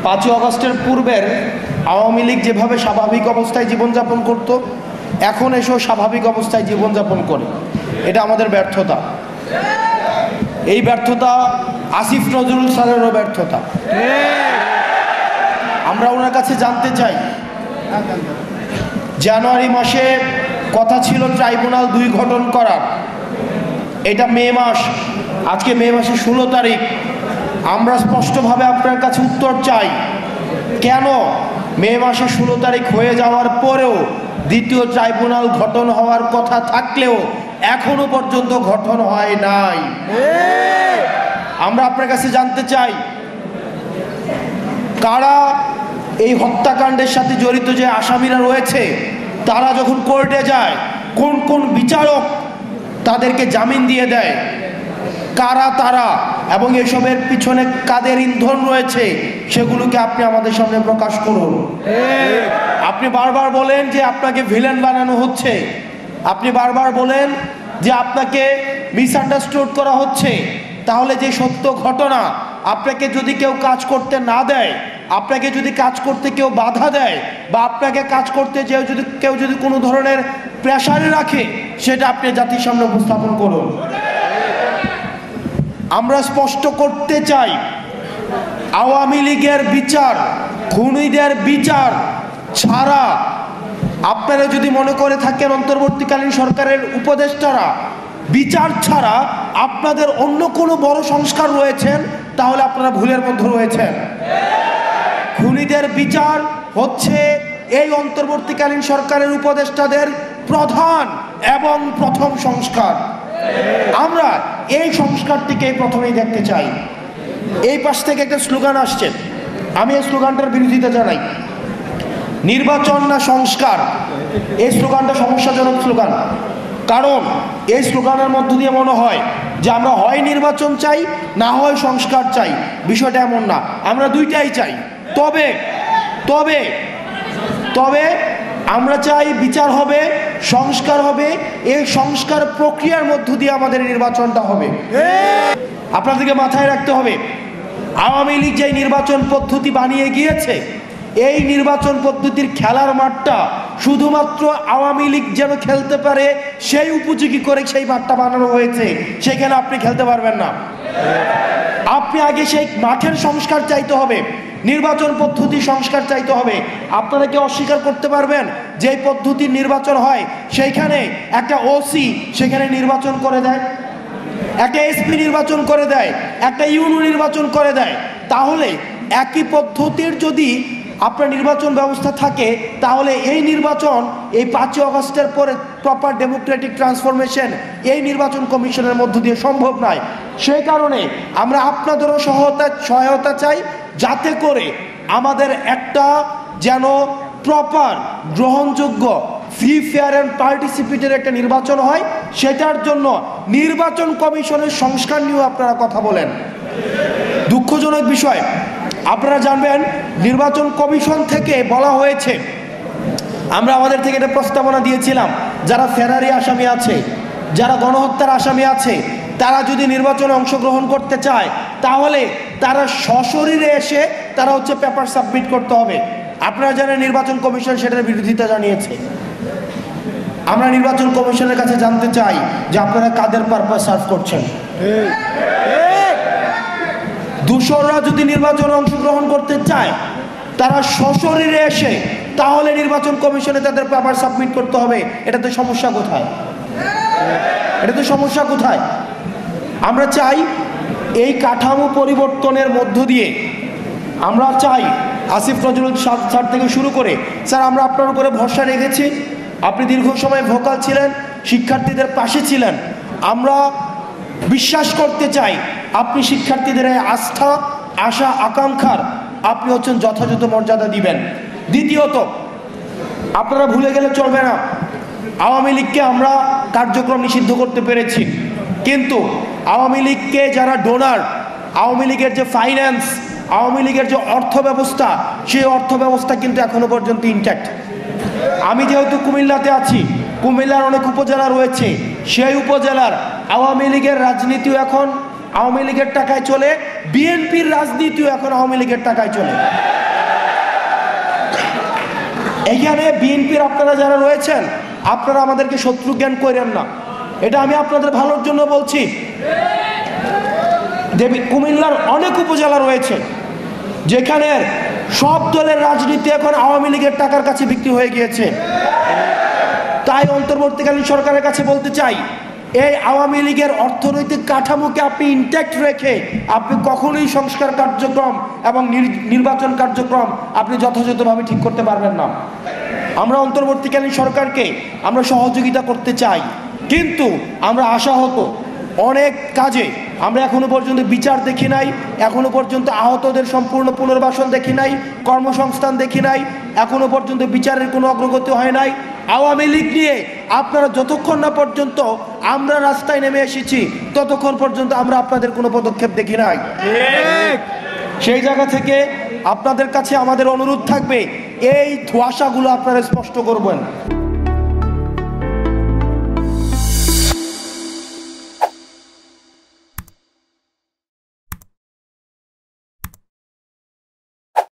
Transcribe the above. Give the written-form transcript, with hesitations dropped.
5ই আগস্টের পূর্বের আওয়ামী লীগ যেভাবে স্বাভাবিক অবস্থায় জীবনযাপন করত, এখন এসেও স্বাভাবিক অবস্থায় জীবনযাপন করে। এটা আমাদের ব্যর্থতা। এই ব্যর্থতা আসিফ নজরুল স্যারেরও ব্যর্থতা। আমরা ওনার কাছে জানতে চাই, জানুয়ারি মাসে কথা ছিল ট্রাইব্যুনাল 2 গঠন করার, এটা মে মাস, আজকে মে মাসের 16 তারিখ। আমরা স্পষ্টভাবে আপনার কাছে উত্তর চাই, কেন মে মাসে 16 তারিখ হয়ে যাওয়ার পরেও দ্বিতীয় ট্রাইব্যুনাল গঠন হওয়ার কথা থাকলেও এখনো পর্যন্ত গঠন হয় নাই? আমরা আপনার কাছে জানতে চাই, কারা এই হত্যাকাণ্ডের সাথে জড়িত যে আসামিরা রয়েছে, তারা যখন কোর্টে যায় কোন কোন বিচারক তাদেরকে জামিন দিয়ে দেয়, কারা তারা এবং এসবের পিছনে কাদের ইন্ধন রয়েছে, সেগুলোকে আপনি আমাদের সামনে প্রকাশ করুন। আপনি বারবার বলেন যে আপনাকে ভিলেন বানানো হচ্ছে, আপনি বারবার বলেন যে আপনাকে মিসআন্ডারস্টুড করা হচ্ছে। তাহলে যে সত্য ঘটনা, আপনাকে যদি কেউ কাজ করতে না দেয়, আপনাকে যদি কাজ করতে কেউ বাধা দেয়, বা আপনাকে কাজ করতে কেউ যদি কোনো ধরনের প্রেশারে রাখে, সেটা আপনি জাতির সামনে উপস্থাপন করুন। আমরা স্পষ্ট করতে চাই, আওয়ামী লীগের বিচার, খুনিদের বিচার ছাড়া, আপনারা যদি মনে করে থাকেন অন্তর্বর্তীকালীন সরকারের উপদেষ্টারা বিচার ছাড়া আপনাদের অন্য কোনো বড় সংস্কার রয়েছেন, তাহলে আপনারা ভুলের মধ্যে রয়েছেন। খুনিদের বিচার হচ্ছে এই অন্তর্বর্তীকালীন সরকারের উপদেষ্টাদের প্রধান এবং প্রথম সংস্কার। আমরা এই সংস্কারটিকে প্রথমেই দেখতে চাই। এই পাশ থেকে একটা স্লোগান আসছে, আমি এই স্লোগানটার বিরোধিতা জানাই। নির্বাচন না সংস্কার, এই স্লোগানটা সমস্যাজনক স্লোগান। কারণ এই স্লোগানের মধ্য দিয়ে মনে হয় যে আমরা হয় নির্বাচন চাই, না হয় সংস্কার চাই। বিষয়টা এমন না, আমরা দুইটাই চাই। তবে তবে তবে আমরা চাই বিচার হবে, সংস্কার হবে। এই সংস্কার প্রক্রিয়ার মধ্য দিয়ে আমাদের নির্বাচনটা হবে। আপনাদেরকে মাথায় রাখতে হবে, আওয়ামী লীগ যে নির্বাচন পদ্ধতি বানিয়ে গিয়েছে, এই নির্বাচন পদ্ধতির খেলার মাঠটা শুধুমাত্র আওয়ামী লীগ যেন খেলতে পারে সেই উপযোগী করে সেই মাঠটা বানানো হয়েছে। সেখানে আপনি খেলতে পারবেন না। আপনি আগে সেই মাঠের সংস্কার চাইতে হবে, নির্বাচন পদ্ধতি সংস্কার চাইতে হবে। আপনারা কি অস্বীকার করতে পারবেন যে এই পদ্ধতির নির্বাচন হয়, সেইখানে একটা ওসি সেখানে নির্বাচন করে দেয়, একটা এসপি নির্বাচন করে দেয়, একটা ইউনো নির্বাচন করে দেয়? তাহলে একই পদ্ধতির যদি আপনার নির্বাচন ব্যবস্থা থাকে, তাহলে এই নির্বাচন এই 5ই আগস্টের পরে প্রপার ডেমোক্রেটিক ট্রান্সফরমেশন এই নির্বাচন কমিশনের মধ্য দিয়ে সম্ভব নয়। সেই কারণে আমরা আপনাদেরও সহায়তা চাই, যাতে করে আমাদের একটা যেন প্রপার গ্রহণযোগ্য ফ্রি ফেয়ার অ্যান্ড পার্টিসিপেটের একটা নির্বাচন হয়। সেটার জন্য নির্বাচন কমিশনের সংস্কার নিয়েও আপনারা কথা বলেন। দুঃখজনক বিষয়, আপনারা জানবেন নির্বাচন কমিশন থেকে বলা হয়েছে, আমরা আমাদের থেকে একটা প্রস্তাবনা দিয়েছিলাম, যারা ফেরারি আসামি আছে, যারা গণহত্যার আসামি আছে, তারা যদি নির্বাচনে অংশগ্রহণ করতে চায়, তাহলে তারা সশরীরে এসে তারা পেপার সাবমিট করতে হবে। আপনারা জানেন নির্বাচন কমিশন সেটার বিরোধিতা জানিয়েছে। আমরা নির্বাচন কমিশনের কাছে জানতে চাই যে আপনারা কাদের পারপাস সার্ভ করছেন। দূষররা যদি নির্বাচনে অংশগ্রহণ করতে চায়, তারা সশরীরে এসে তাহলে নির্বাচন কমিশনে তাদের পেপার সাবমিট করতে হবে। এটাতে সমস্যা কোথায়? এটাতে সমস্যা কোথায়? আমরা চাই এই কাঠামো পরিবর্তনের মধ্য দিয়ে, আমরা চাই আসিফ নজরুল স্যার থেকে শুরু করে, স্যার আমরা আপনার উপরে ভরসা রেখেছি, আপনি দীর্ঘ সময় ভোকাল ছিলেন, শিক্ষার্থীদের পাশে ছিলেন। আমরা বিশ্বাস করতে চাই আপনি শিক্ষার্থীদের আস্থা, আশা, আকাঙ্ক্ষার আপনি যথাযথ মর্যাদা দিবেন। দ্বিতীয়ত, আপনারা ভুলে গেলে চলবে না, আওয়ামী লীগকে আমরা কার্যক্রম নিষিদ্ধ করতে পেরেছি, কিন্তু আওয়ামী লীগকে যারা ডোনার, আওয়ামী লীগের যে ফাইন্যান্স, আওয়ামী লীগের যে অর্থ ব্যবস্থা, সেই অর্থ ব্যবস্থা কিন্তু এখনো পর্যন্ত ইনট্যাক্ট। আমি যেহেতু কুমিল্লাতে আছি, কুমিল্লার অনেক উপজেলা রয়েছে, সেই উপজেলার আওয়ামী লীগের রাজনীতিও এখন আওয়ামী লীগের টাকায় চলে, বিএনপির রাজনীতিও এখন আওয়ামী লীগের টাকায় চলে। এখানে বিএনপির আপনারা যারা রয়েছেন, আপনারা আমাদেরকে শত্রু জ্ঞান করেন না, এটা আমি আপনাদের ভালোর জন্য বলছি। কুমিল্লার অনেক উপজেলা রয়েছে যেখানে সব দলের রাজনীতি এখন আওয়ামী লীগের টাকার কাছে বিক্রি হয়ে গিয়েছে। তাই অন্তর্বর্তীকালীন সরকারের কাছে বলতে চাই, এই আওয়ামী লীগের অর্থনৈতিক কাঠামোকে আপনি ইনট্যাক্ট রেখে আপনি কখনোই সংস্কার কার্যক্রম এবং নির্বাচন কার্যক্রম আপনি যথাযথভাবে ঠিক করতে পারবেন না। আমরা অন্তর্বর্তীকালীন সরকারকে আমরা সহযোগিতা করতে চাই, কিন্তু আমরা আশাহত অনেক কাজে। আমরা এখনো পর্যন্ত বিচার দেখি নাই, এখনো পর্যন্ত আহতদের সম্পূর্ণ পুনর্বাসন দেখি নাই, কর্মসংস্থান দেখি নাই, এখনো পর্যন্ত বিচারের কোনো অগ্রগতি হয় নাই। আওয়ামী লীগ নিয়ে আপনারা যতক্ষণ না পর্যন্ত আমরা রাস্তায় নেমে এসেছি ততক্ষণ পর্যন্ত আমরা আপনাদের কোনো পদক্ষেপ দেখি নাই। সেই জায়গা থেকে আপনাদের কাছে আমাদের অনুরোধ থাকবে, এই ধোঁয়াশাগুলো আপনারা স্পষ্ট করবেন।